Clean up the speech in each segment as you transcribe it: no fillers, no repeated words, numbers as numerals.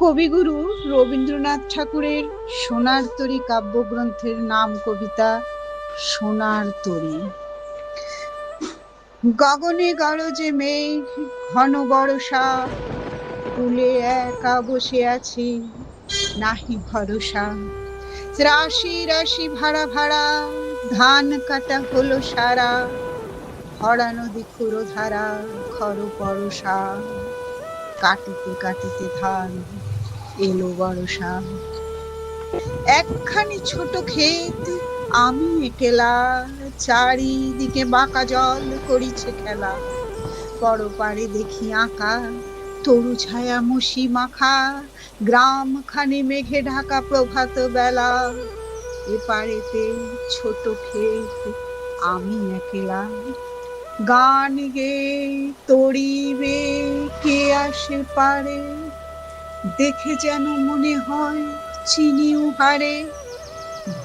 কবিগুরু রবীন্দ্রনাথ ঠাকুরের সোনার তরী কাব্যগ্রন্থের নাম কবিতা সোনার তরী। গগনে গরজে মেঘ ঘন বরষা, কূলে একা বসে আছি নাহি ভরসা। রাশি রাশি ভাড়া ভাড়া ধান কাটা হলো সারা, ভরা নদী ক্ষুরো ধারা খর পরশা। কাটিতে কাটিতে ধান এলো বরষা। একখানি ছোট ক্ষেত আমি একলা, চারিদিকে বাঁকা জল করিছে খেলা। পরপারে দেখি আঁকা তরু ছায়া মুশি মাখা, গ্রাম খানি মেঘে ঢাকা প্রভাত বেলা। এপারেতে ছোট ক্ষেত আমি একলা, গান গে তরিবে কে আসে পারে। দেখে যেন মনে হয় চিনি উহারে,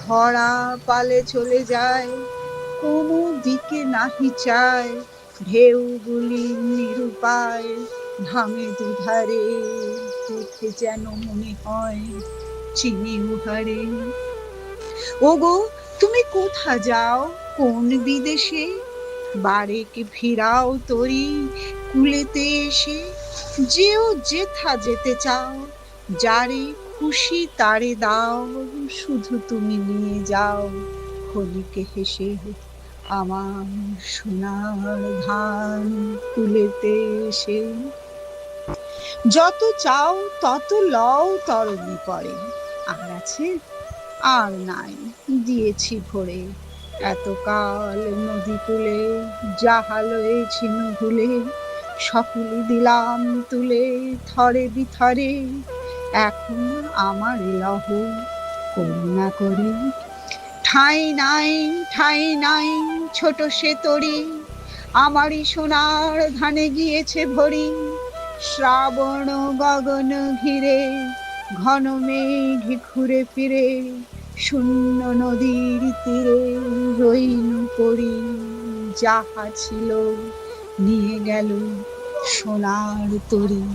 ভরা পালে চলে যায় কোনো দিকে নাহি চায়। ঢেউগুলি নিরুপায় ভাঙে দুধারে, দেখে যেন মনে হয় চিনি উহারে। ওগো তুমি কোথা যাও কোন বিদেশে, বারেকে ফিরাও তরি কুলেতে এসে। যেও যেথা যেতে চাও, যারে খুশি তারে দাও, শুধু তুমি নিয়ে যাও ক্ষণিকে হেসে আমার সোনার ধান কুলেতে এসে। যত চাও তত লও তরণী পরে, আর আছে আর নাই দিয়েছি ভরে। এতকাল নদী কূলে যাহা লয়েছি ভুলে, সকলে দিলাম তুলে থরে বিথরে। এখন আমার লহ করুণা করে, ঠাঁই নাই ঠাঁই নাই ছোট সে তরি, আমারই সোনার ধানে গিয়েছে ভরি। শ্রাবণ গগন ঘিরে ঘন মেঘ ঘুরে ফিরে, শূন্য নদীর তীরে রইনু পড়ি। যাহা ছিল নিয়ে গেল সোনার তরী।